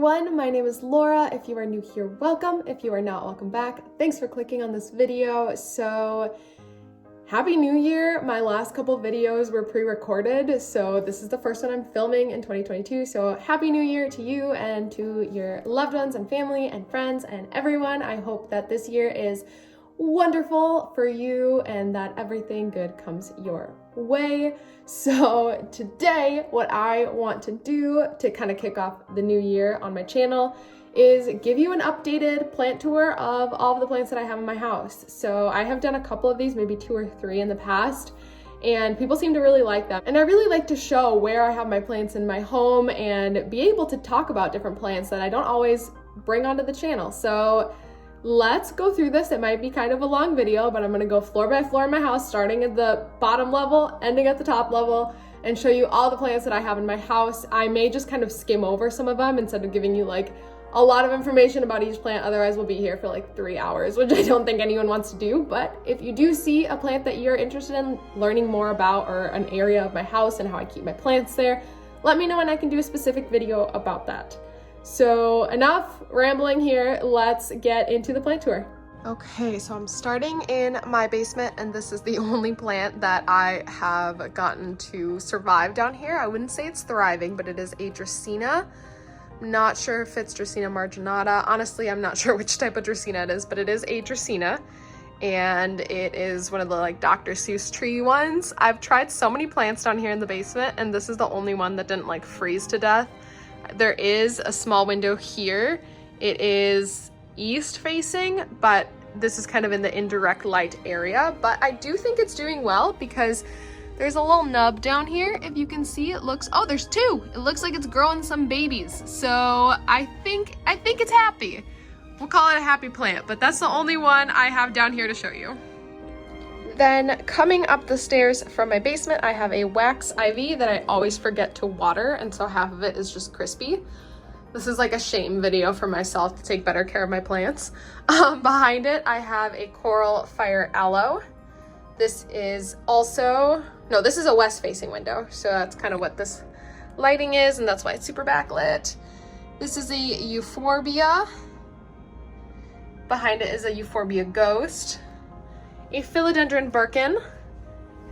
everyone, my name is Laura. If you are new here, welcome. If you are not, welcome back. Thanks for clicking on this video. So, Happy New Year. My last couple videos were pre-recorded, so this is the first one I'm filming in 2022. So Happy New Year to you and to your loved ones and family and friends and everyone. I hope that this year is wonderful for you and that everything good comes your way. So today, what I want to do to kind of kick off the new year on my channel is give you an updated plant tour of all of the plants that I have in my house. So I have done a couple of these, maybe 2 or 3 in the past, and people seem to really like them. And I really like to show where I have my plants in my home and be able to talk about different plants that I don't always bring onto the channel. So let's go through this. It might be kind of a long video, but I'm gonna go floor by floor in my house, starting at the bottom level, ending at the top level, and show you all the plants that I have in my house. I may just kind of skim over some of them instead of giving you like a lot of information about each plant, otherwise we'll be here for like 3 hours, which I don't think anyone wants to do. But if you do see a plant that you're interested in learning more about, or an area of my house and how I keep my plants there, let me know and I can do a specific video about that. So enough rambling here, let's get into the plant tour. Okay, so I'm starting in my basement, and this is the only plant that I have gotten to survive down here. I wouldn't say it's thriving, but it is a Dracaena. Not sure if it's Dracaena marginata. Honestly, I'm not sure which type of Dracaena it is, but it is a Dracaena, and it is one of the like Dr. Seuss tree ones. I've tried so many plants down here in the basement, and this is the only one that didn't like freeze to death. There is a small window here. It is east facing, but this is kind of in the indirect light area. But I do think it's doing well because there's a little nub down here. If you can see, it looks, oh, there's 2. It looks like it's growing some babies. So I think it's happy. We'll call it a happy plant, but that's the only one I have down here to show you. Then coming up the stairs from my basement, I have a wax ivy that I always forget to water, and so half of it is just crispy. This is like a shame video for myself to take better care of my plants. Behind it, I have a coral fire aloe. This is also, no, this is a west-facing window, so that's kind of what this lighting is, and that's why it's super backlit. This is a euphorbia. Behind it is a euphorbia ghost. A Philodendron Birkin,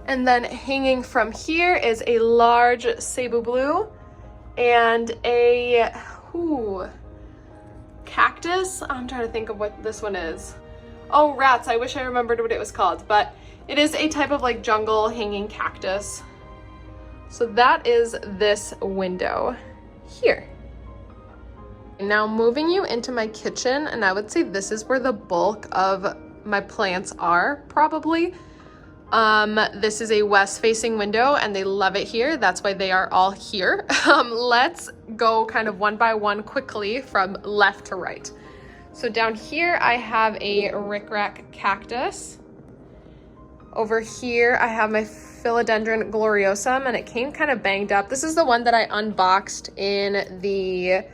and then hanging from here is a large Cebu blue and a cactus. I'm trying to think of what this one is. Oh, rats, I wish I remembered what it was called, but it is a type of like jungle hanging cactus. So that is this window here. Now moving you into my kitchen, and I would say this is where the bulk of my plants are probably. This is a west facing window and they love it here. That's why they are all here. Let's go kind of one by one quickly from left to right. So down here I have a Rickrack Cactus. Over here I have my Philodendron Gloriosum, and it came kind of banged up. This is the one that I unboxed in the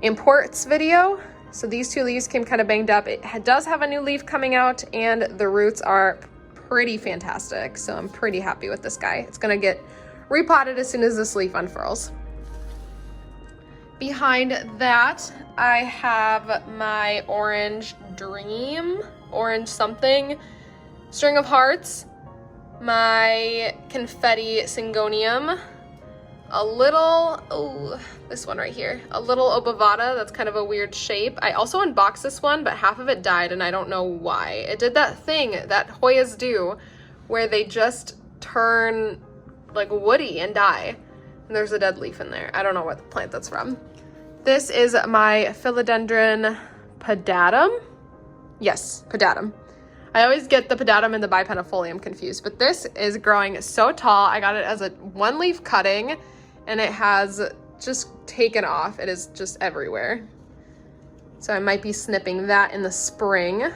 imports video. So these 2 leaves came kind of banged up. It does have a new leaf coming out, and the roots are pretty fantastic. So I'm pretty happy with this guy. It's gonna get repotted as soon as this leaf unfurls. Behind that, I have my orange dream, orange something, string of hearts, my Confetti Syngonium, a little, oh, this one right here, a little obovata, that's kind of a weird shape. I also unboxed this one, but half of it died, and I don't know why. It did that thing that Hoyas do, where they just turn like woody and die. And there's a dead leaf in there. I don't know what plant that's from. This is my Philodendron Podatum. Yes, Podatum. I always get the Podatum and the Bipenifolium confused, but this is growing so tall. I got it as a 1-leaf cutting, and it has just taken off. It is just everywhere. So I might be snipping that in the spring.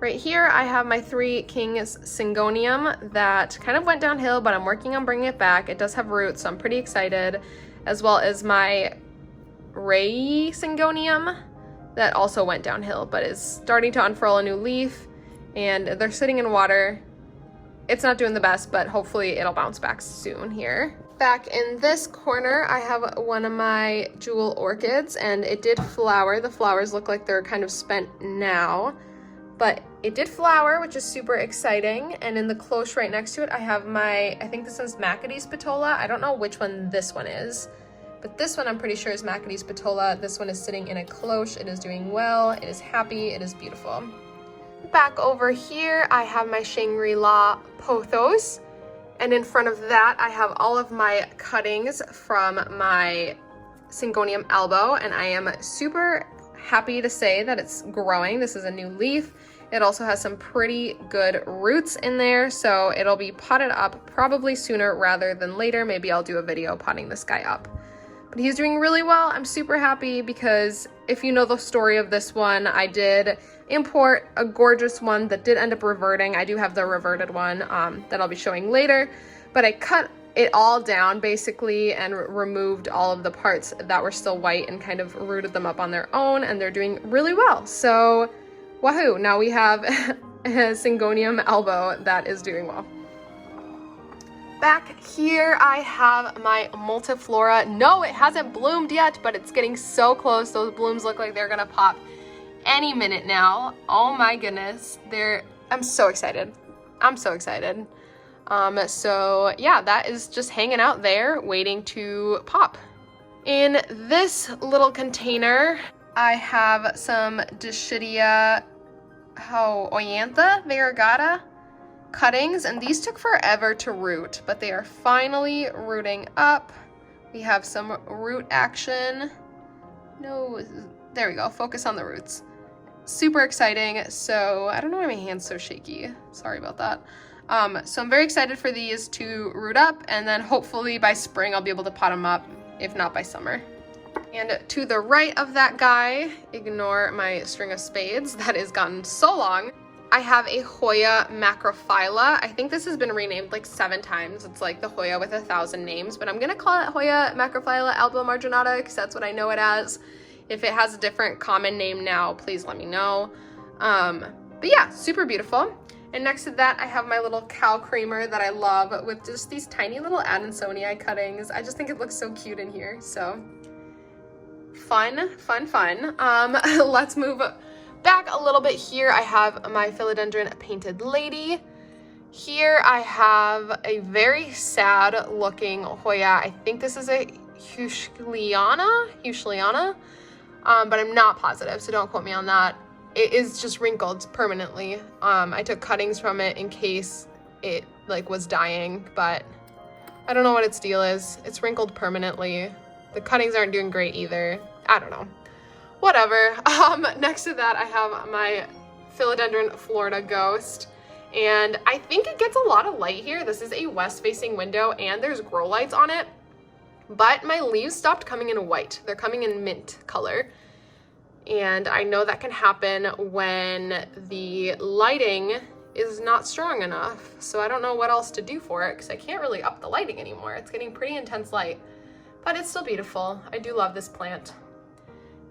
Right here, I have my 3 Kings Syngonium that kind of went downhill, but I'm working on bringing it back. It does have roots, so I'm pretty excited, as well as my Ray Syngonium that also went downhill, but is starting to unfurl a new leaf, and they're sitting in water. it's not doing the best, but hopefully it'll bounce back soon here. Back in this corner, I have one of my jewel orchids, and it did flower. The flowers look like they're kind of spent now, but it did flower, which is super exciting. And in the cloche right next to it, I have my, I think this is Macadie Spatola. I don't know which one this one is, but this one I'm pretty sure is Macadie Spatola. This one is sitting in a cloche. It is doing well. It is happy. It is beautiful. Back over here, I have my Shangri-La pothos. And in front of that, I have all of my cuttings from my Syngonium elbow, and I am super happy to say that it's growing. This is a new leaf. It also has some pretty good roots in there, so it'll be potted up probably sooner rather than later. Maybe I'll do a video potting this guy up. But he's doing really well. I'm super happy because if you know the story of this one, I did import a gorgeous one that did end up reverting. I do have the reverted one that I'll be showing later, but I cut it all down basically and removed all of the parts that were still white and kind of rooted them up on their own, and they're doing really well. So wahoo, now we have a Syngonium elbow that is doing well. Back here, I have my Multiflora. No, it hasn't bloomed yet, but it's getting so close. Those blooms look like they're gonna pop any minute now. Oh my goodness. I'm so excited. I'm so excited. So yeah, that is just hanging out there waiting to pop. In this little container, I have some Dischidia Oyantha variegata cuttings, and these took forever to root, but they are finally rooting up. We have some root action. No, there we go. Focus on the roots. Super exciting. So I don't know why my hand's so shaky. Sorry about that. So I'm very excited for these to root up, and then hopefully by spring I'll be able to pot them up, if not by summer. And to the right of that guy, ignore my string of spades that has gotten so long, I have a Hoya Macrophylla. I think this has been renamed like 7 times. It's like the Hoya with 1,000 names, but I'm gonna call it Hoya Macrophylla albomarginata because that's what I know it as. If it has a different common name now, please let me know. But yeah, super beautiful. And next to that, I have my little cow creamer that I love with just these tiny little Adansonii cuttings. I just think it looks so cute in here, so fun, fun, fun. Let's move back a little bit. Here I have my Philodendron Painted Lady. Here I have a very sad looking Hoya. I think this is a Houseplants, but I'm not positive, so don't quote me on that. It is just wrinkled permanently. I took cuttings from it in case it like was dying, but I don't know what its deal is. It's wrinkled permanently. The cuttings aren't doing great either. I don't know. Whatever. Next to that, I have my Philodendron Florida Ghost, and I think it gets a lot of light here. This is a west-facing window, and there's grow lights on it, but my leaves stopped coming in white. They're coming in mint color, and I know that can happen when the lighting is not strong enough, so I don't know what else to do for it because I can't really up the lighting anymore. It's getting pretty intense light, but it's still beautiful. I do love this plant.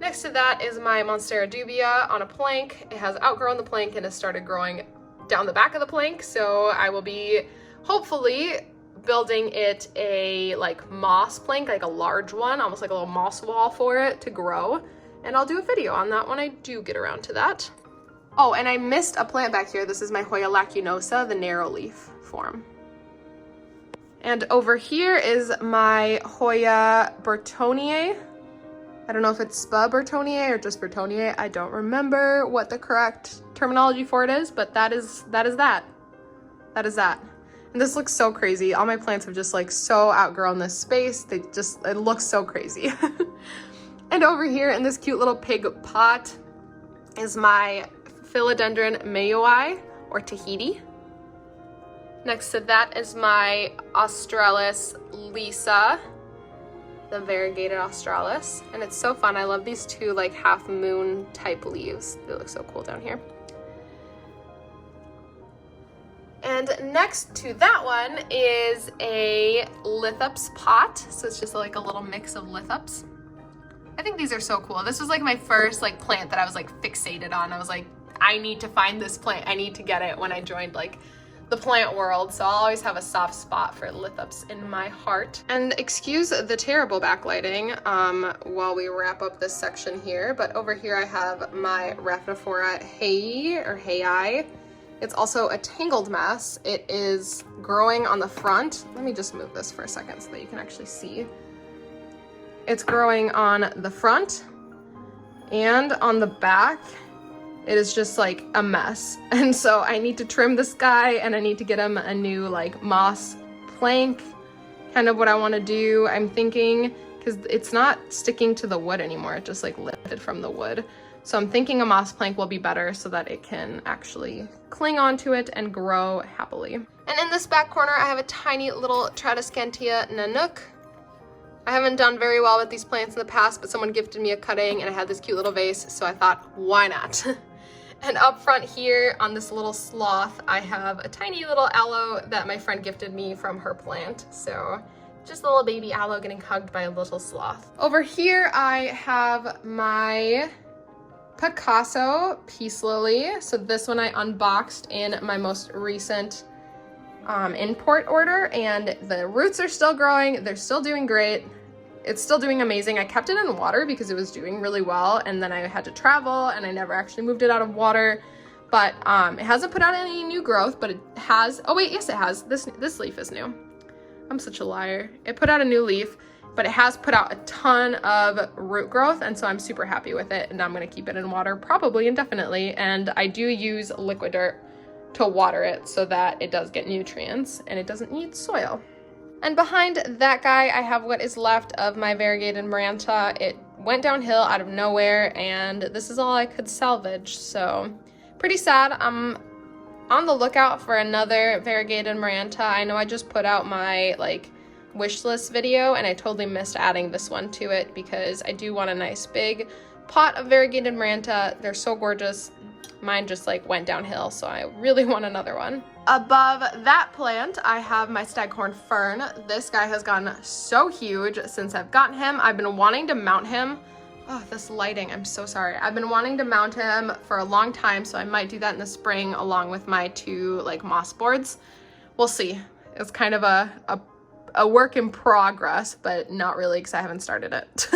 Next to that is my Monstera Dubia on a plank. It has outgrown the plank and has started growing down the back of the plank, so I will be hopefully building it a like moss plank, like a large one, almost like a little moss wall for it to grow, and I'll do a video on that when I do get around to that. Oh, and I missed a plant back here. This is my Hoya Lakinosa, the narrow leaf form. And over here is my Hoya Bertonier. I don't know if it's Spa Bertonier or just Bertonier. I don't remember what the correct terminology for it is, but that is that. And this looks so crazy. All my plants have just like so outgrown this space. It looks so crazy. And over here in this cute little pig pot is my Philodendron Mayoi or Tahiti. Next to that is my Australis Lisa, the Variegated Australis, and it's so fun. I love these two like half moon type leaves. They look so cool down here. And next to that one is a Lithops pot. So it's just like a little mix of Lithops. I think these are so cool. This was like my first like plant that I was like fixated on. I was like, I need to find this plant. I need to get it when I joined like the plant world, so I'll always have a soft spot for lithops in my heart. And excuse the terrible backlighting while we wrap up this section here, but over here I have my Rapidophora Eye. It's also a tangled mess. It is growing on the front. Let me just move this for a second so that you can actually see. It's growing on the front and on the back. It is just like a mess. And so I need to trim this guy and I need to get him a new like moss plank, kind of what I want to do. I'm thinking, because it's not sticking to the wood anymore, it just like lifted from the wood. So I'm thinking a moss plank will be better so that it can actually cling onto it and grow happily. And in this back corner, I have a tiny little Tradescantia Nanook. I haven't done very well with these plants in the past, but someone gifted me a cutting and I had this cute little vase, so I thought, why not? And up front here on this little sloth, I have a tiny little aloe that my friend gifted me from her plant. So just a little baby aloe getting hugged by a little sloth. Over here, I have my Picasso Peace Lily. So this one I unboxed in my most recent import order, and the roots are still growing. They're still doing great. It's still doing amazing. I kept it in water because it was doing really well, and then I had to travel and I never actually moved it out of water. But it hasn't put out any new growth, but it has, oh wait, yes it has. This leaf is new. I'm such a liar. It put out a new leaf, but it has put out a ton of root growth, and so I'm super happy with it, and I'm gonna keep it in water probably indefinitely. And I do use liquid dirt to water it so that it does get nutrients and it doesn't need soil. And behind that guy, I have what is left of my variegated Maranta. It went downhill out of nowhere, and this is all I could salvage, so pretty sad. I'm on the lookout for another variegated Maranta. I know I just put out my like wish list video, and I totally missed adding this one to it because I do want a nice big pot of variegated Maranta. They're so gorgeous. Mine just like went downhill, so I really want another one. Above that plant, I have my Staghorn Fern. This guy has gotten so huge since I've gotten him. I've been wanting to mount him. Oh, this lighting, I'm so sorry. I've been wanting to mount him for a long time, so I might do that in the spring along with my two like moss boards. We'll see. It's kind of a work in progress, but not really because I haven't started it.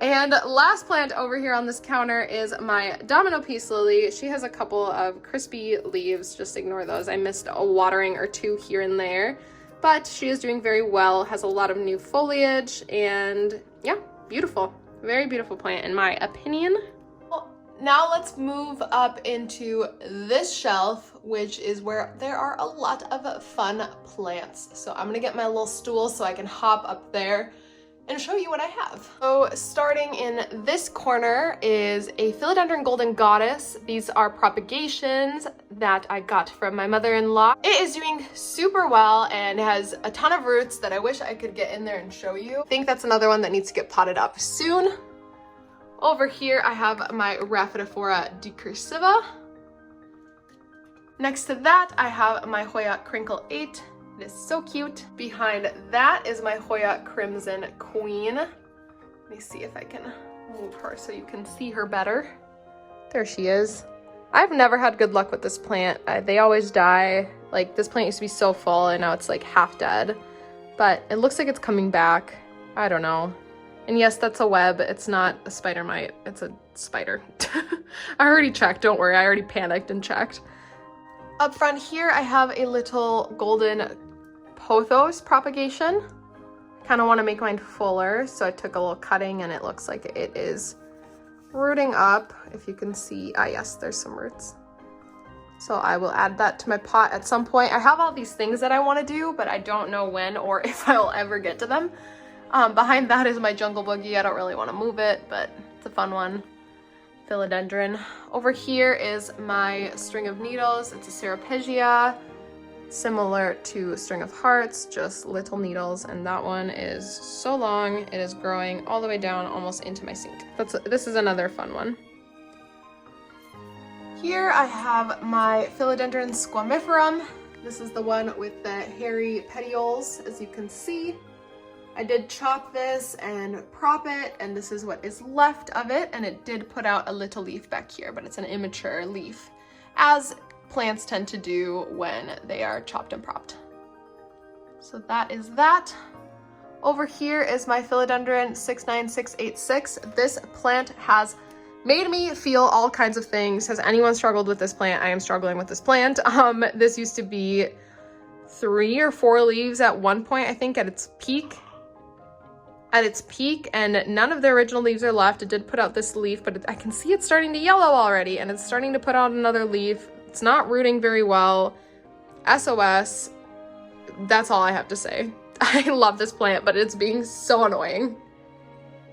And last plant over here on this counter is my Domino Peace Lily. She has a couple of crispy leaves, just ignore those. I missed a watering or two here and there, but she is doing very well, has a lot of new foliage, and yeah, beautiful. Very beautiful plant in my opinion. Well, now let's move up into this shelf, which is where there are a lot of fun plants. So I'm gonna get my little stool so I can hop up there and show you what I have. So starting in this corner is a Philodendron Golden Goddess. These are propagations that I got from my mother-in-law. It is doing super well and has a ton of roots that I wish I could get in there and show you. I think that's another one that needs to get potted up soon. Over here I have my Rapidophora Decursiva. Next to that I have my Hoya Crinkle 8. It is so cute. Behind that is my Hoya Crimson Queen. Let me see if I can move her so you can see her better. There she is. I've never had good luck with this plant. They always die. Like, this plant used to be so full and now it's like half dead. But it looks like it's coming back. I don't know. And yes, that's a web. It's not a spider mite. It's a spider. I already checked. Don't worry. I already panicked and checked. Up front here, I have a little golden pothos propagation. Kind of want to make mine fuller, so I took a little cutting and it looks like it is rooting up. If you can see, yes, there's some roots. So I will add that to my pot at some point. I have all these things that I want to do, but I don't know when or if I'll ever get to them. Behind that is my Jungle Boogie. I don't really want to move it, but it's a fun one. Philodendron. Over here is my String of Needles. It's a Ceropegia, similar to String of Hearts, just little needles, and that one is so long. It is growing all the way down almost into my sink. This is another fun one. Here I have my Philodendron Squamifurum. This is the one with the hairy petioles, as you can see. I did chop this and prop it, and this is what is left of it, and it did put out a little leaf back here, but it's an immature leaf. As plants tend to do when they are chopped and propped. So that is that. Over here is my Philodendron 69686. This plant has made me feel all kinds of things. Has anyone struggled with this plant? I am struggling with this plant. This used to be 3 or 4 leaves at one point, I think, at its peak, and none of the original leaves are left. It did put out this leaf, but I can see it's starting to yellow already, and it's starting to put out another leaf. It's not rooting very well. SOS. That's all I have to say. I love this plant, but it's being so annoying.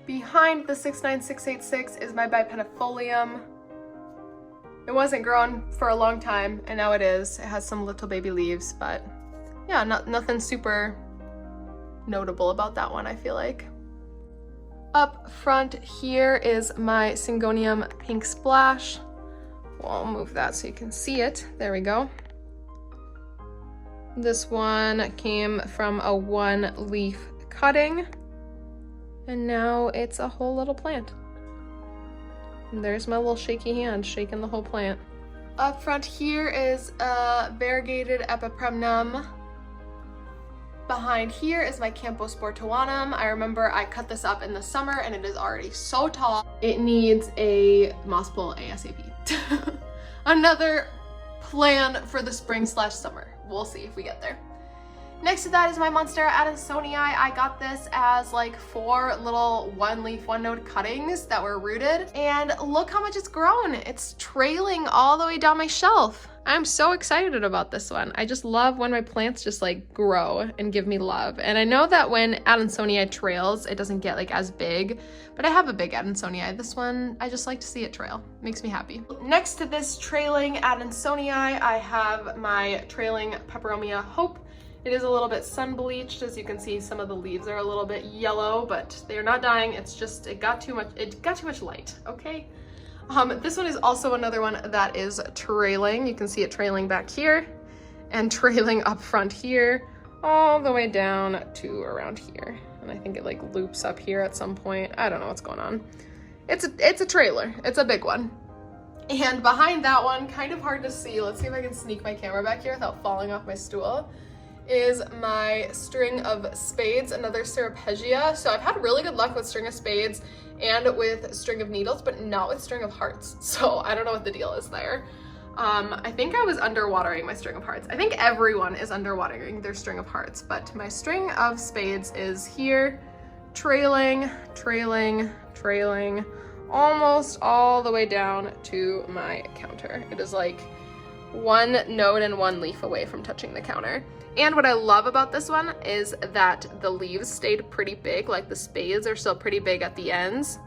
Behind the 69686 is my Bipennifolium. It wasn't grown for a long time, and now it is. It has some little baby leaves, but yeah, nothing super notable about that one, I feel like. Up front here is my Syngonium Pink Splash. Well, I'll move that so you can see it. There we go. This one came from a 1-leaf cutting, and now it's a whole little plant. And there's my little shaky hand shaking the whole plant. Up front here is a Variegated Epipremnum. Behind here is my Camposportuanum. I remember I cut this up in the summer and it is already so tall. It needs a moss pull ASAP. Another plan for the spring/summer. We'll see if we get there. Next to that is my Monstera Adansonii. I got this as like 4 little 1-leaf, 1-node cuttings that were rooted, and look how much it's grown. It's trailing all the way down my shelf. I'm so excited about this one. I just love when my plants just like grow and give me love. And I know that when Adansonii trails, it doesn't get like as big, but I have a big Adansonii. This one, I just like to see it trail. Makes me happy. Next to this trailing Adansonii, I have my trailing Peperomia Hope. It is a little bit sun bleached. As you can see, some of the leaves are a little bit yellow, but they are not dying. It's just, it got too much light, okay? This one is also another one that is trailing. You can see it trailing back here and trailing up front here, all the way down to around here. And I think it like loops up here at some point. I don't know what's going on. It's a trailer. It's a big one. And behind that one, kind of hard to see. Let's see if I can sneak my camera back here without falling off my stool, is my string of spades, another Ceropegia. So I've had really good luck with string of spades and with string of needles, but not with string of hearts. So I don't know what the deal is there. I think I was underwatering my string of hearts. I think everyone is underwatering their string of hearts, but my string of spades is here, trailing, trailing, trailing, almost all the way down to my counter. It is like 1 node and 1 leaf away from touching the counter. And what I love about this one is that the leaves stayed pretty big. Like the spades are still pretty big at the ends.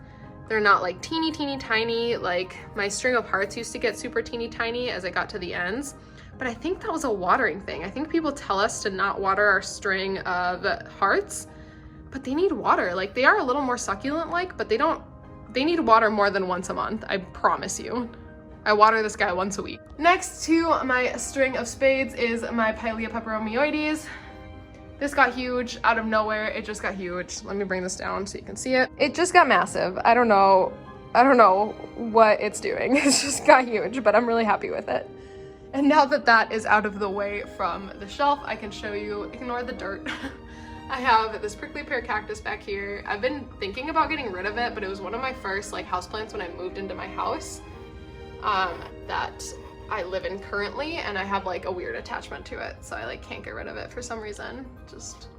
They're not like teeny tiny like my string of hearts used to get super teeny tiny as it got to the ends. But I think that was a watering thing. I think people tell us to not water our string of hearts, but they need water. Like they are a little more succulent like, but they need water more than once a month, I promise you. I water this guy once a week. Next to my string of spades is my Pilea peperomioides. This got huge out of nowhere. It just got huge. Let me bring this down so you can see it. It just got massive. I don't know what it's doing. It's just got huge, but I'm really happy with it. And now that that is out of the way from the shelf, I can show you, ignore the dirt. I have this prickly pear cactus back here. I've been thinking about getting rid of it, but it was one of my first like houseplants when I moved into my house. That I live in currently, and I have like a weird attachment to it, so I like can't get rid of it for some reason. Just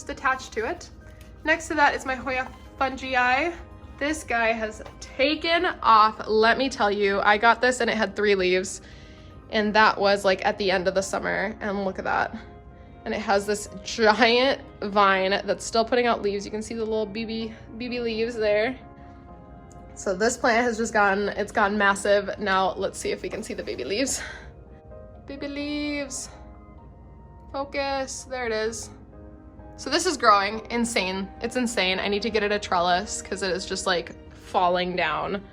attached to it. Next to that is my Hoya Fungi Eye. This guy has taken off, let me tell you. I got this and it had 3 leaves, and that was like at the end of the summer, and look at that. And it has this giant vine that's still putting out leaves. You can see the little BB leaves there. So this plant has just gone massive. Now let's see if we can see the baby leaves. Baby leaves. Focus, there it is. So this is growing, insane. It's insane. I need to get it a trellis because it is just like falling down,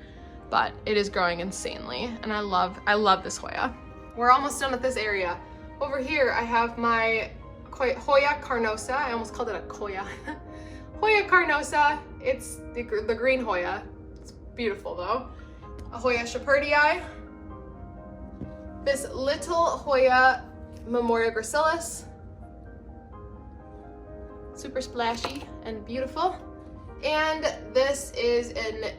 but it is growing insanely. And I love this Hoya. We're almost done with this area. Over here, I have my Hoya Carnosa. I almost called it a Koya. Hoya Carnosa. It's the green Hoya. Beautiful though. A Hoya Tripartitum. this little Hoya Memoria gracilis. Super splashy and beautiful. And this is an,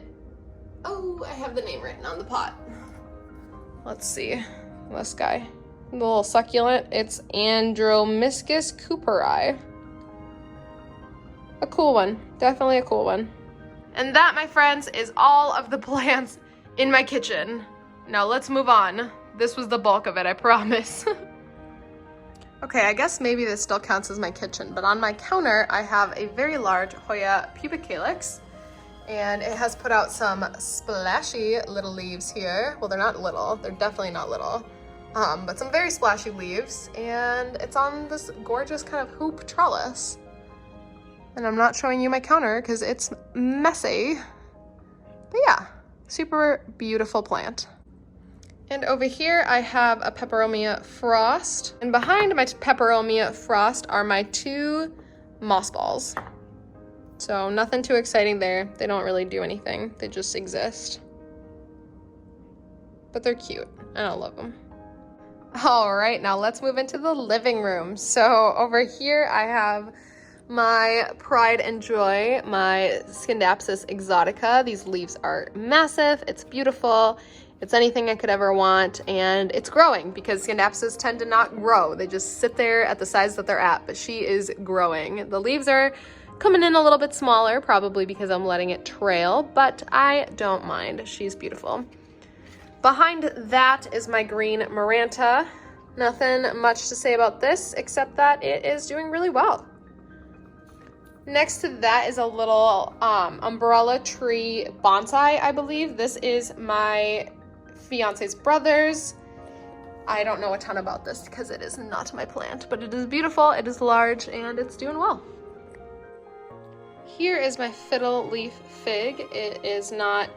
oh, I have the name written on the pot. Let's see, this guy, the little succulent. It's Andromyscus cooperi. A cool one, definitely a cool one. And that, my friends, is all of the plants in my kitchen. Now let's move on. This was the bulk of it, I promise. Okay, I guess maybe this still counts as my kitchen, but on my counter, I have a very large Hoya pubicalyx, and it has put out some splashy little leaves here. Well, they're not little, they're definitely not little, but some very splashy leaves, and it's on this gorgeous kind of hoop trellis. And I'm not showing you my counter because it's messy, but yeah, super beautiful plant. And over here I have a Peperomia frost, and behind my Peperomia frost are my 2 moss balls. So nothing too exciting there. They don't really do anything. They just exist. But they're cute and I love them. All right, now let's move into the living room. So over here I have my pride and joy, my Syndapsis exotica. These leaves are massive. It's beautiful. It's anything I could ever want, and it's growing because Syndapsis tend to not grow. They just sit there at the size that they're at, but she is growing. The leaves are coming in a little bit smaller, probably because I'm letting it trail, but I don't mind. She's beautiful. Behind that is my green Maranta. Nothing much to say about this, except that it is doing really well. Next to that is a little umbrella tree bonsai, I believe. This is my fiance's brother's. I don't know a ton about this because it is not my plant, but it is beautiful, it is large, and it's doing well. Here is my Fiddle Leaf Fig. It is not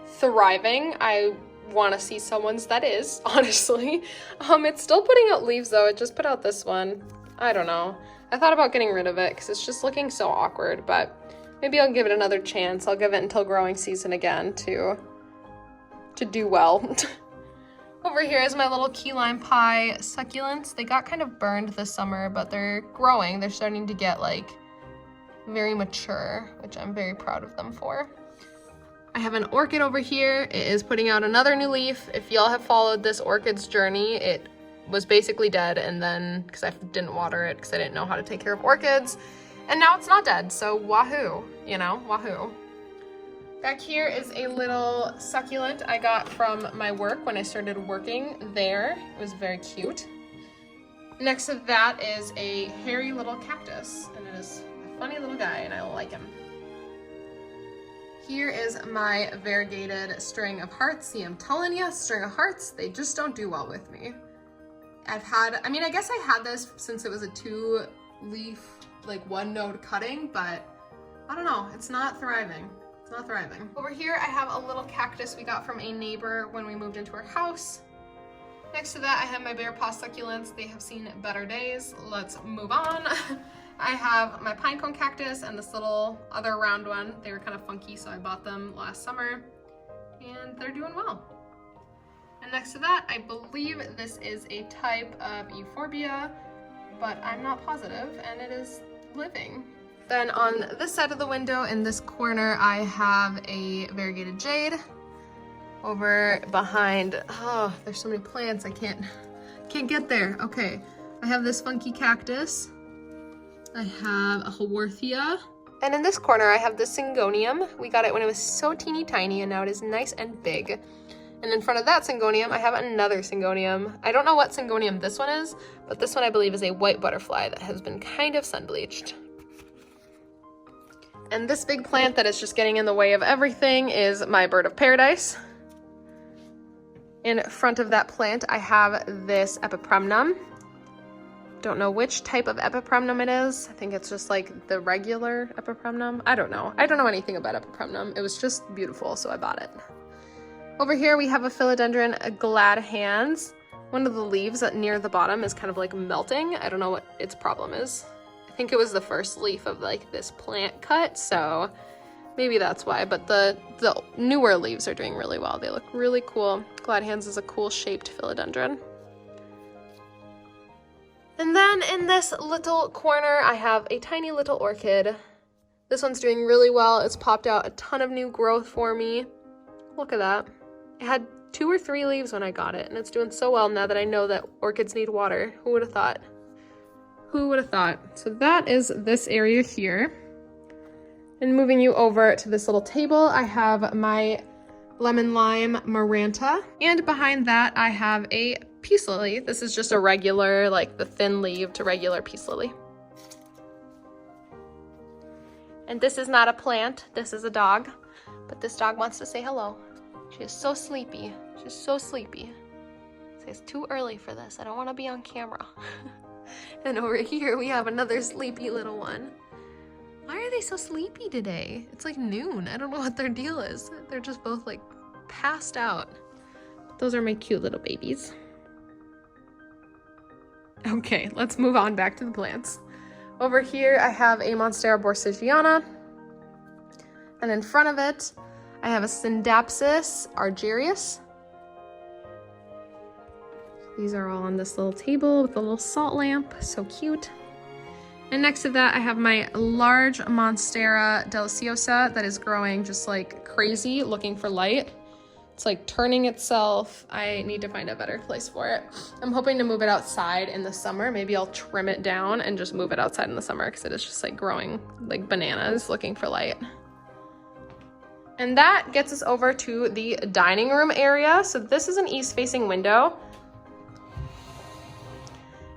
thriving. I want to see someone's that is, honestly. It's still putting out leaves though. It just put out this one. I don't know. I thought about getting rid of it because it's just looking so awkward, but maybe I'll give it another chance. I'll give it until growing season again to do well. Over here is my little key lime pie succulents. They got kind of burned this summer, but they're growing. They're starting to get like very mature, which I'm very proud of them for. I have an orchid over here. It is putting out another new leaf. If y'all have followed this orchid's journey, it was basically dead, and then because I didn't water it because I didn't know how to take care of orchids, and now it's not dead, so wahoo, you know, wahoo. Back here is a little succulent I got from my work when I started working there. It was very cute. Next to that is a hairy little cactus, and it is a funny little guy, and I like him. Here is my variegated string of hearts. See, I'm telling you, string of hearts, they just don't do well with me. I guess I had this since it was a 2-leaf, like 1-node cutting, but I don't know, it's not thriving. It's not thriving. Over here, I have a little cactus we got from a neighbor when we moved into our house. Next to that, I have my bear paw succulents. They have seen better days. Let's move on. I have my Pinecone Cactus and this little other round one. They were kind of funky, so I bought them last summer, and they're doing well. And next to that, I believe this is a type of euphorbia, but I'm not positive, and it is living. Then on this side of the window in this corner, I have a Variegated Jade. Over behind, oh, there's so many plants, I can't get there. Okay, I have this funky cactus. I have a Haworthia. And in this corner, I have the Syngonium. We got it when it was so teeny tiny, and now it is nice and big. And in front of that Syngonium, I have another Syngonium. I don't know what Syngonium this one is, but this one I believe is a white butterfly that has been kind of sun bleached. And this big plant that is just getting in the way of everything is my bird of paradise. In front of that plant, I have this Epipremnum. Don't know which type of Epipremnum it is. I think it's just like the regular Epipremnum. I don't know. I don't know anything about Epipremnum. It was just beautiful, so I bought it. Over here, we have a Philodendron Glad Hands. One of the leaves near the bottom is kind of like melting. I don't know what its problem is. I think it was the first leaf of like this plant cut, so maybe that's why, but the newer leaves are doing really well. They look really cool. Glad Hands is a cool shaped philodendron. And then in this little corner, I have a tiny little orchid. This one's doing really well. It's popped out a ton of new growth for me. Look at that. It had 2 or 3 leaves when I got it, and it's doing so well now that I know that orchids need water. Who would have thought? Who would have thought? So that is this area here. And moving you over to this little table, I have my lemon lime maranta, and behind that I have a peace lily. This is just a regular, like the thin leaved regular peace lily. And this is not a plant, this is a dog, but this dog wants to say hello. She is so sleepy. She's so sleepy. It's too early for this. I don't want to be on camera. And over here we have another sleepy little one. Why are they so sleepy today? It's like noon. I don't know what their deal is. They're just both like passed out. Those are my cute little babies. Okay, let's move on back to the plants. Over here I have a Monstera Borsigiana. And in front of it, I have a Syndapsis Argerius. These are all on this little table with a little salt lamp. So cute. And next to that, I have my large Monstera Deliciosa that is growing just like crazy, looking for light. It's like turning itself. I need to find a better place for it. I'm hoping to move it outside in the summer. Maybe I'll trim it down and just move it outside in the summer because it is just like growing like bananas, looking for light. And that gets us over to the dining room area. So this is an east-facing window.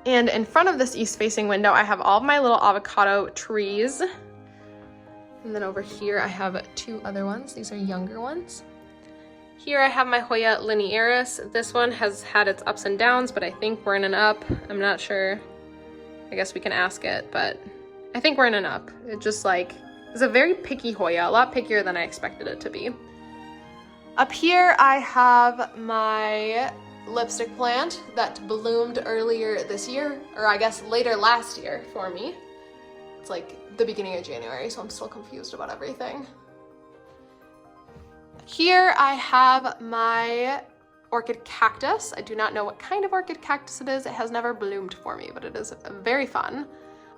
And in front of this east-facing window, I have all of my little avocado trees. And then over here, I have 2 other ones. These are younger ones. Here I have my Hoya Linearis. This one has had its ups and downs, but I think we're in an up. I'm not sure. I guess we can ask it, but I think we're in an up. It just like, it's a very picky Hoya, a lot pickier than I expected it to be. Up here, I have my lipstick plant that bloomed earlier this year, or I guess later last year for me. It's like the beginning of January, so I'm still confused about everything. Here I have my Orchid Cactus. I do not know what kind of Orchid Cactus it is. It has never bloomed for me, but it is very fun.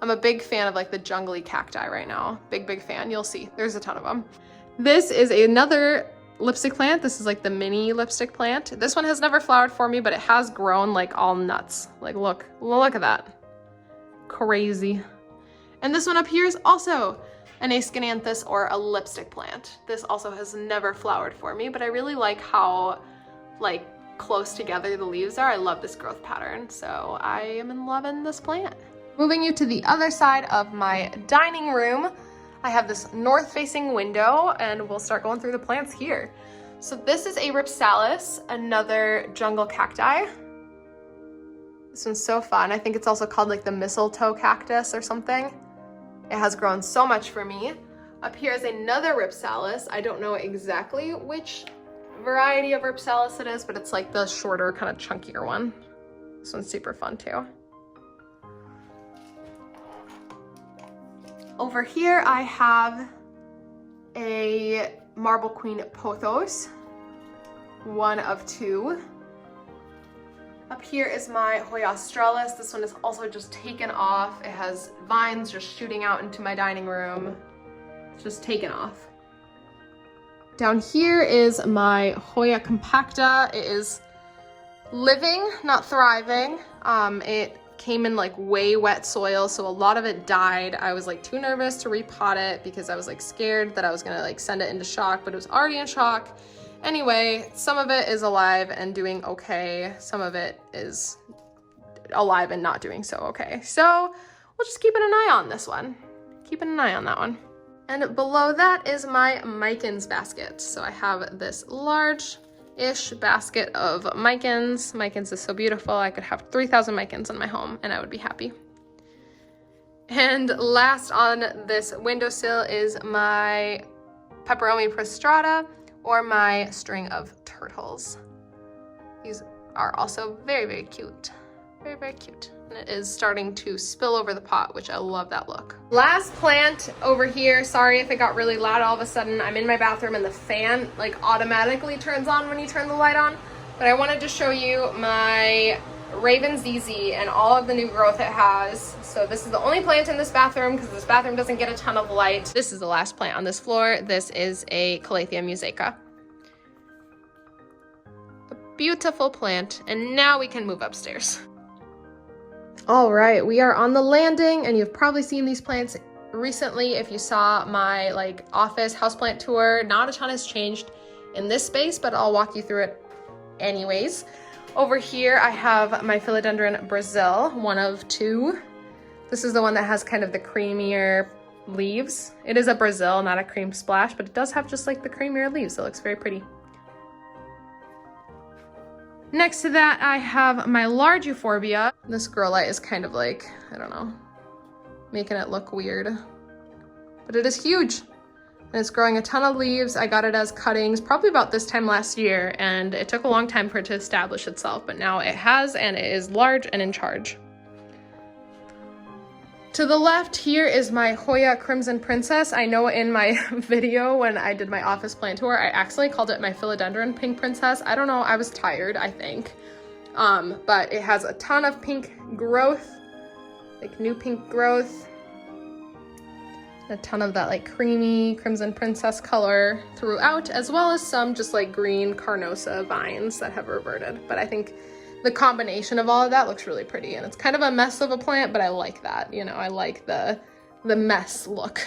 I'm a big fan of like the jungly cacti right now. Big fan. You'll see. There's a ton of them. This is another lipstick plant. This is like the mini lipstick plant. This one has never flowered for me, but it has grown like all nuts. Like look at that. Crazy. And this one up here is also an Aschenanthus or a lipstick plant. This also has never flowered for me, but I really like how like close together the leaves are. I love this growth pattern, so I am loving this plant. Moving you to the other side of my dining room, I have this north-facing window, and we'll start going through the plants here. So this is a Ripsalis, another jungle cacti. This one's so fun. I think it's also called like the mistletoe cactus or something. It has grown so much for me. Up here is another Ripsalis. I don't know exactly which variety of Ripsalis it is, but it's like the shorter, kind of chunkier one. This one's super fun too. Over here I have a Marble Queen Pothos, one of 2. Up here is my Hoya Australis. This one is also just taken off. It has vines just shooting out into my dining room. It's just taken off. Down here is my Hoya Compacta. It is living, not thriving. It came in like way wet soil, so a lot of it died. I was like too nervous to repot it because I was like scared that I was gonna like send it into shock, but it was already in shock. Anyway, some of it is alive and doing okay. Some of it is alive and not doing so okay. So we'll just keep an eye on this one. Keeping an eye on that one. And below that is my Micans basket. So I have this large-ish basket of Micans. Micans is so beautiful. I could have 3,000 Micans in my home and I would be happy. And last on this windowsill is my Peperomia prostrata, or my string of turtles. These are also very cute. Very cute. And it is starting to spill over the pot, which I love that look. Last plant over here. Sorry if it got really loud all of a sudden. I'm in my bathroom and the fan like automatically turns on when you turn the light on. But I wanted to show you my Raven ZZ and all of the new growth it has. So this is the only plant in this bathroom because this bathroom doesn't get a ton of light. This is the last plant on this floor. This is a Calathea Musica. A beautiful plant. And now we can move upstairs. All right, we are on the landing, and you've probably seen these plants recently if you saw my office houseplant tour. Not a ton has changed in this space, but I'll walk you through it anyways. Over here I have my Philodendron Brazil, one of two. This is the one that has kind of the creamier leaves. It is a Brazil, not a cream splash, but it does have just like the creamier leaves. It looks very pretty. Next to that, I have my large euphorbia. This grow light is kind of like, I don't know, making it look weird, but it is huge. And it's growing a ton of leaves. I got it as cuttings probably about this time last year, and it took a long time for it to establish itself, but now it has, and it is large and in charge. To the left here is my Hoya Crimson Princess. I know in my video when I did my office plant tour, I accidentally called it my Philodendron Pink Princess. I don't know, I was tired, I think. But it has a ton of pink growth, like new pink growth. A ton of that like creamy Crimson Princess color throughout, as well as some just like green Carnosa vines that have reverted. But I think the combination of all of that looks really pretty, and it's kind of a mess of a plant, but I like that, you know, I like the mess look.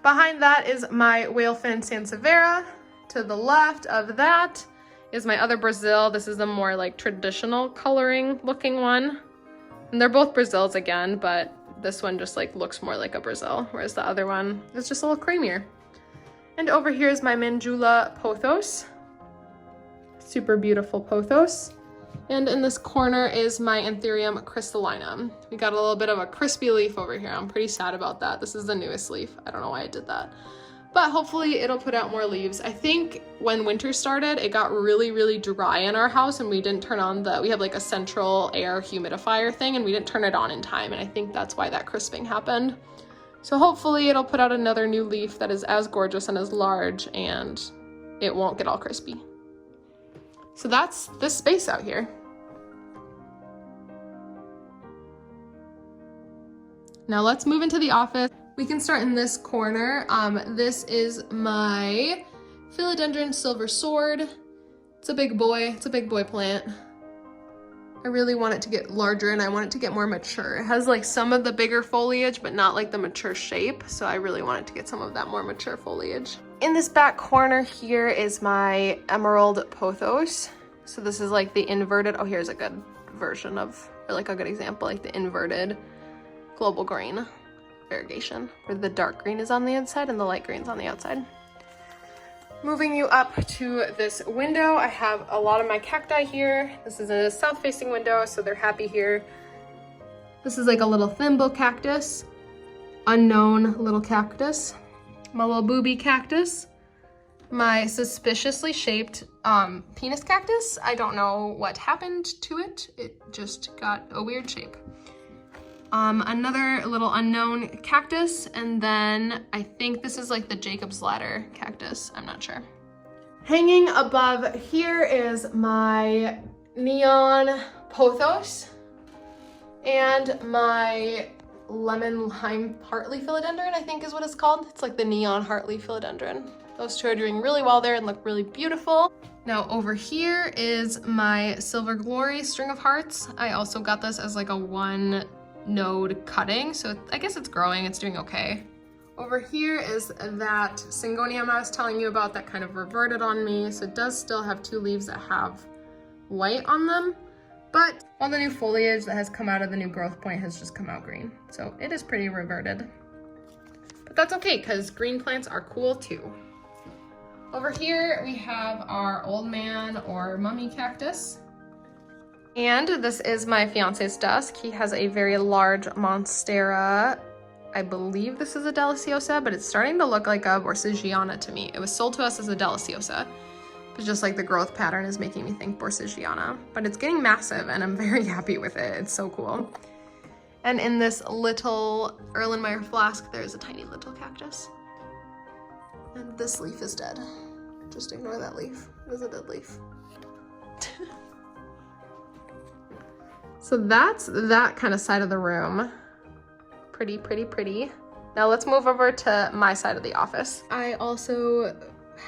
Behind that is my Whalefin Sansevieria. To the left of that is my other Brazil. This is the more like traditional coloring looking one. And they're both Brazils again, but this one just like looks more like a Brazil, whereas the other one is just a little creamier. And over here is my Manjula Pothos. Super beautiful pothos. And in this corner is my Aetherium Crystalline. We got a little bit of a crispy leaf over here. I'm pretty sad about that. This is the newest leaf. I don't know why I did that. But hopefully it'll put out more leaves. I think when winter started, it got really, really dry in our house, and we didn't turn on we have like a central air humidifier thing, and we didn't turn it on in time. And I think that's why that crisping happened. So hopefully it'll put out another new leaf that is as gorgeous and as large, and it won't get all crispy. So that's this space out here. Now let's move into the office. We can start in this corner. This is my Philodendron Silver Sword. It's a big boy. It's a big boy plant. I really want it to get larger, and I want it to get more mature. It has like some of the bigger foliage, but not like the mature shape. So I really want it to get some of that more mature foliage. In this back corner here is my Emerald Pothos. So this is like the inverted, oh, here's a good version of, or like a good example, like the inverted global green variegation, where the dark green is on the inside and the light green's on the outside. Moving you up to this window, I have a lot of my cacti here. This is a south-facing window, so they're happy here. This is like a little thimble cactus, unknown little cactus, my little booby cactus, my suspiciously shaped penis cactus. I don't know what happened to it. It just got a weird shape. Another little unknown cactus, and then I think this is like the Jacob's Ladder cactus. I'm not sure. Hanging above here is my neon pothos and my lemon lime heartleaf philodendron, I think is what it's called. It's like the neon heartleaf philodendron. Those two are doing really well there and look really beautiful. Now over here is my Silver Glory string of hearts. I also got this as like a one node cutting, so I guess it's growing, it's doing okay. Over here is that Syngonium I was telling you about that kind of reverted on me, so it does still have two leaves that have white on them, but all the new foliage that has come out of the new growth point has just come out green, so it is pretty reverted. But that's okay, because green plants are cool too. Over here we have our old man or mummy cactus. And this is my fiance's dusk. He has a very large Monstera. I believe this is a Deliciosa, but it's starting to look like a Borsigiana to me. It was sold to us as a Deliciosa, but just like the growth pattern is making me think Borsigiana. But it's getting massive, and I'm very happy with it. It's so cool. And in this little Erlenmeyer flask, there's a tiny little cactus. And this leaf is dead. Just ignore that leaf. It is a dead leaf. So that's that kind of side of the room. Pretty, pretty, pretty. Now let's move over to my side of the office. I also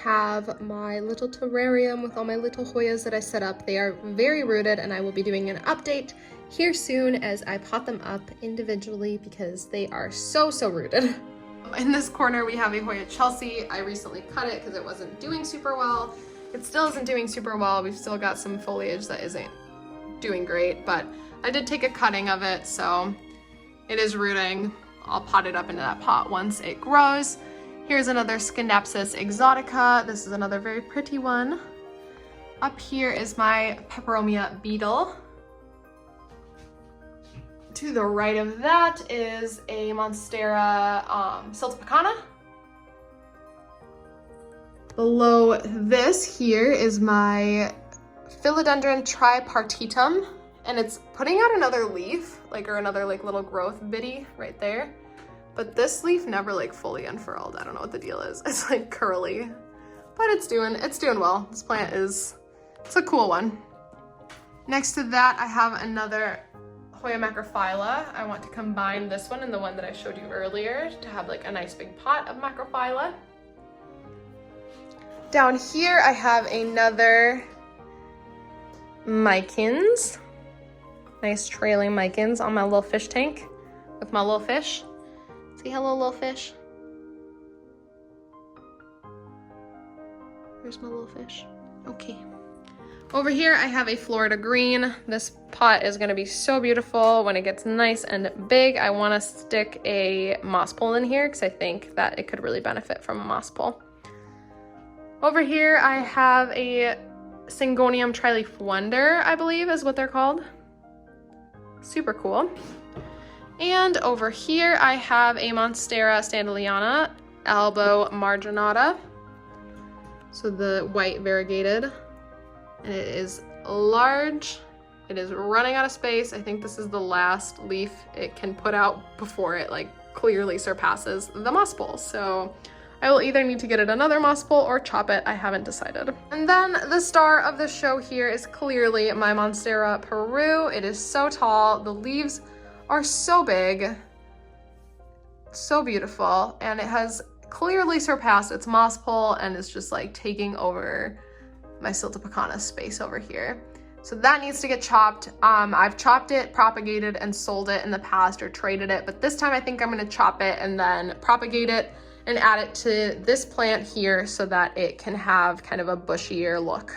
have my little terrarium with all my little Hoyas that I set up. They are very rooted, and I will be doing an update here soon as I pot them up individually because they are so rooted. In this corner we have a Hoya Chelsea. I recently cut it because it wasn't doing super well. It still isn't doing super well. We've still got some foliage that isn't doing great, but I did take a cutting of it, so it is rooting. I'll pot it up into that pot once it grows. Here's another Syndapsis exotica. This is another very pretty one. Up here is my peperomia beetle. To the right of that is a Monstera siltepecana. Below this here is my Philodendron Tripartitum, and it's putting out another leaf, or another little growth bitty right there. But this leaf never fully unfurled. I don't know what the deal is. It's curly, but it's doing well. This plant it's a cool one. Next to that, I have another Hoya Macrophylla. I want to combine this one and the one that I showed you earlier to have a nice big pot of Macrophylla. Down here, I have another Micans. Nice trailing Micans on my little fish tank with my little fish. Say hello, little fish. Where's my little fish? Okay. Over here, I have a Florida green. This pot is gonna be so beautiful when it gets nice and big. I wanna stick a moss pole in here because I think that it could really benefit from a moss pole. Over here, I have a Syngonium Tri-Leaf Wonder, I believe is what they're called. Super cool. And over here, I have a Monstera Standaliana Albo Marginata. So the white variegated. And it is large. It is running out of space. I think this is the last leaf it can put out before it clearly surpasses the moss pole. So I will either need to get it another moss pole or chop it. I haven't decided. And then the star of the show here is clearly my Monstera Peru. It is so tall. The leaves are so big, so beautiful, and it has clearly surpassed its moss pole and is just taking over my siltepecana space over here. So that needs to get chopped. I've chopped it, propagated, and sold it in the past or traded it, but this time I think I'm gonna chop it and then propagate it and add it to this plant here so that it can have kind of a bushier look.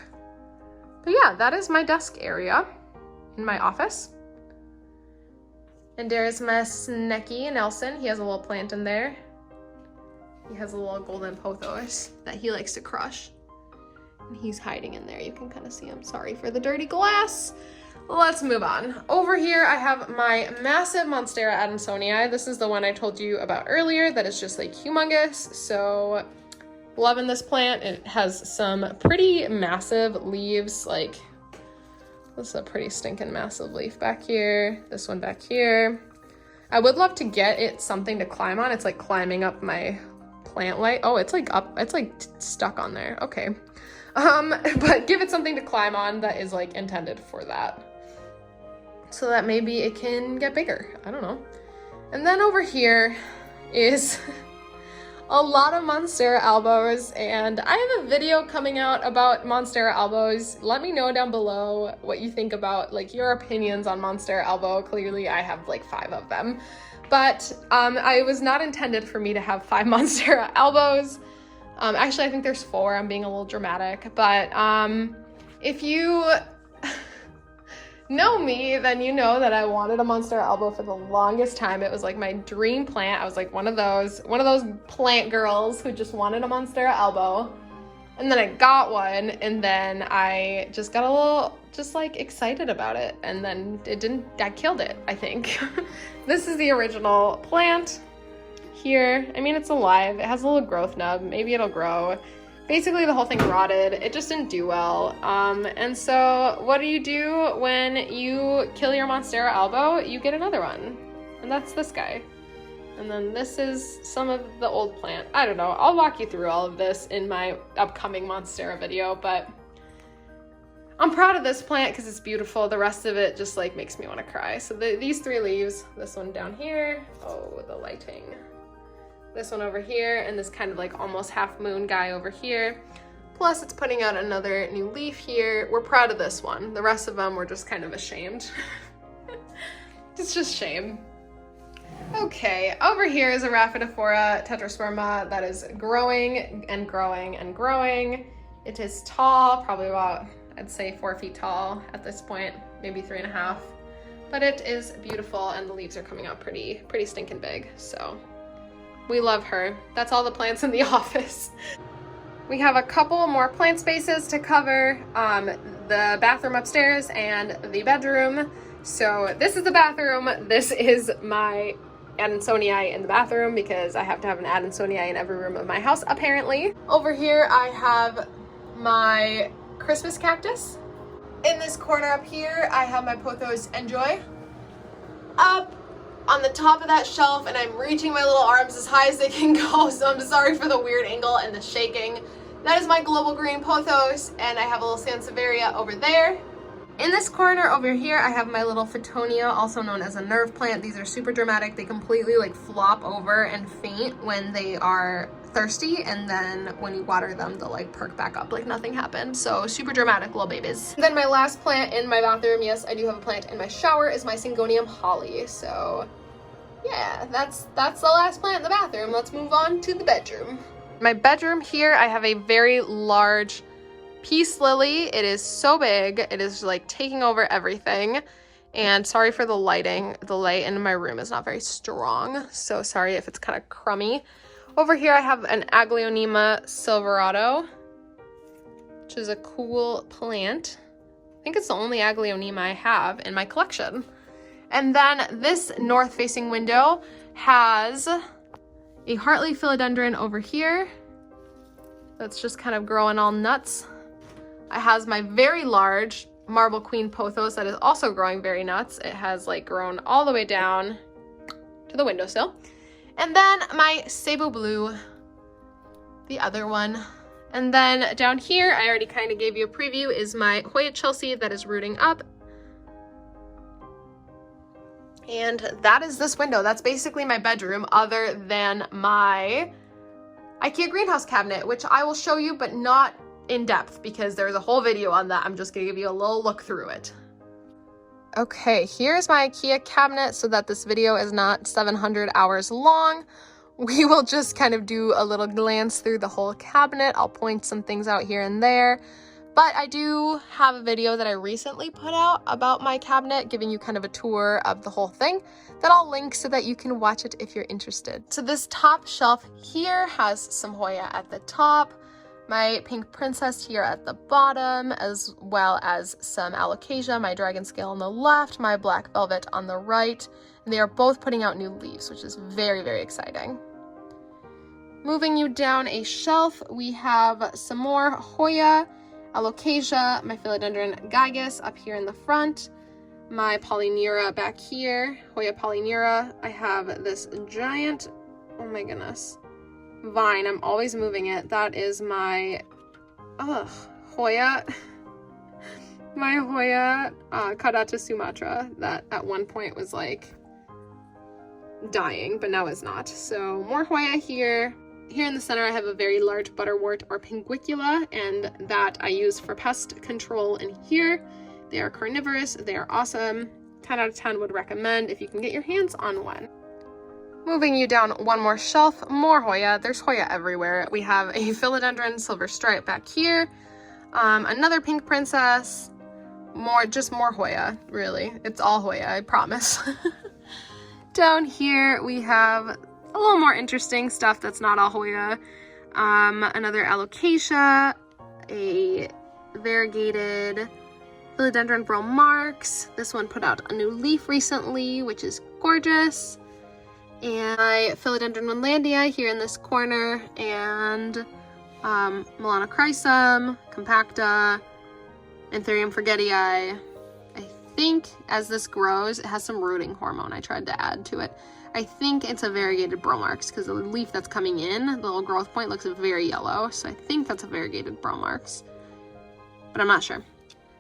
But yeah, that is my desk area in my office. And there's my Snecky Nelson. He has a little plant in there. He has a little golden pothos that he likes to crush. And he's hiding in there. You can kind of see him. Sorry for the dirty glass. Let's move on. Over here, I have my massive Monstera Adansonii. This is the one I told you about earlier that is just humongous. So loving this plant. It has some pretty massive leaves. This is a pretty stinking massive leaf back here. This one back here. I would love to get it something to climb on. It's climbing up my plant light. Oh, it's up. It's stuck on there. Okay. But give it something to climb on that is intended for that. So that maybe it can get bigger. I don't know. And then over here is a lot of Monstera albos, and I have a video coming out about Monstera albos. Let me know down below what you think about your opinions on Monstera albo. Clearly I have 5 of them, but I was not intended for me to have 5 Monstera albos. Actually, I think there's 4. I'm being a little dramatic, but if you know me, then you know that I wanted a Monstera albo for the longest time. It was my dream plant. I was one of those plant girls who just wanted a Monstera albo. And then I got one, and then I just got a little excited about it, and then I killed it, I think. This is the original plant here. I mean, it's alive. It has a little growth nub. Maybe it'll grow. Basically, the whole thing rotted. It just didn't do well. And so what do when you kill your Monstera albo? You get another one. And that's this guy. And then this is some of the old plant. I don't know. I'll walk you through all of this in my upcoming Monstera video, but I'm proud of this plant because it's beautiful. The rest of it just like makes me want to cry. So these 3 leaves, this one down here, oh, the lighting. This one over here, and this kind of like almost half moon guy over here. Plus it's putting out another new leaf here. We're proud of this one. The rest of them we're just kind of ashamed. It's just shame. Okay, over here is a Rapidophora Tetrasperma that is growing and growing and growing. It is tall, probably about, I'd say 4 feet tall at this point, maybe 3.5. But it is beautiful and the leaves are coming out pretty stinking big, so we love her. That's all the plants in the office. We have a couple more plant spaces to cover, the bathroom upstairs and the bedroom. So this is the bathroom. This is my Adansonii in the bathroom because I have to have an Adansonii in every room of my house, apparently. Over here, I have my Christmas cactus. In this corner up here, I have my Pothos Enjoy. Up on the top of that shelf, and I'm reaching my little arms as high as they can go, so I'm sorry for the weird angle and the shaking. That is my Global Green Pothos, and I have a little Sansevieria over there. In this corner over here, I have my little Fittonia, also known as a nerve plant. These are super dramatic. They completely like flop over and faint when they are thirsty, and then when you water them, they'll like perk back up like nothing happened. So super dramatic little babies. And then my last plant in my bathroom, yes, I do have a plant in my shower, is my Syngonium Holly. So yeah, that's the last plant in the bathroom. Let's move on to the bedroom. My bedroom here, I have a very large peace lily. It is so big. It is like taking over everything. And sorry for the lighting. The light in my room is not very strong, so sorry if it's kind of crummy. Over here I have an Aglaonema silverado, which is a cool plant. I think it's the only Aglaonema I have in my collection. And then this north-facing window has a Hartley philodendron over here that's just kind of growing all nuts. It has my very large Marble Queen Pothos that is also growing very nuts. It has like grown all the way down to the windowsill. And then my Sabo Blue, the other one. And then down here, I already kind of gave you a preview, is my Hoya Chelsea that is rooting up. And that is this window. That's basically my bedroom, other than my IKEA greenhouse cabinet, which I will show you, but not in depth because there's a whole video on that. I'm just gonna give you a little look through it. Okay, here's my IKEA cabinet so that this video is not 700 hours long. We will just kind of do a little glance through the whole cabinet. I'll point some things out here and there. But I do have a video that I recently put out about my cabinet, giving you kind of a tour of the whole thing that I'll link so that you can watch it if you're interested. So this top shelf here has some Hoya at the top, my Pink Princess here at the bottom, as well as some Alocasia, my Dragon Scale on the left, my Black Velvet on the right. And they are both putting out new leaves, which is very, very exciting. Moving you down a shelf, we have some more Hoya, Alocasia, my Philodendron Gigas up here in the front, my Polynera back here, Hoya Polynera. I have this giant, oh my goodness, vine. I'm always moving it. That is my Hoya, my Hoya Carnosa Sumatra that at one point was like dying, but now is not. So more Hoya here. Here in the center, I have a very large butterwort or pinguicula, and that I use for pest control in here. They are carnivorous, they are awesome. 10 out of 10 would recommend if you can get your hands on one. Moving you down one more shelf, more Hoya. There's Hoya everywhere. We have a Philodendron Silver Stripe back here, another Pink Princess, just more Hoya, really. It's all Hoya, I promise. Down here, we have a little more interesting stuff that's not all Hoya. Another Alocasia, a variegated Philodendron Brazil. This one put out a new leaf recently, which is gorgeous. And my Philodendron Winlandia here in this corner, and Melanochrysum, Compacta, Aetherium Crystalline. I think as this grows, it has some rooting hormone I tried to add to it. I think it's a variegated Bromarx because the leaf that's coming in, the little growth point, looks very yellow. So I think that's a variegated Bromarx, but I'm not sure.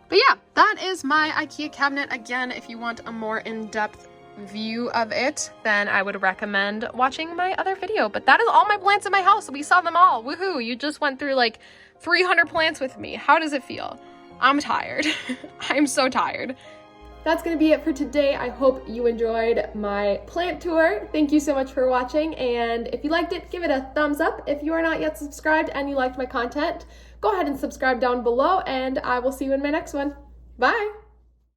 But yeah, that is my IKEA cabinet. Again, if you want a more in-depth view of it, then I would recommend watching my other video. But that is all my plants in my house. We saw them all. Woohoo! You just went through like 300 plants with me. How does it feel? I'm tired. I'm so tired. That's gonna be it for today. I hope you enjoyed my plant tour. Thank you so much for watching, and if you liked it, give it a thumbs up. If you are not yet subscribed and you liked my content, go ahead and subscribe down below, and I will see you in my next one. Bye!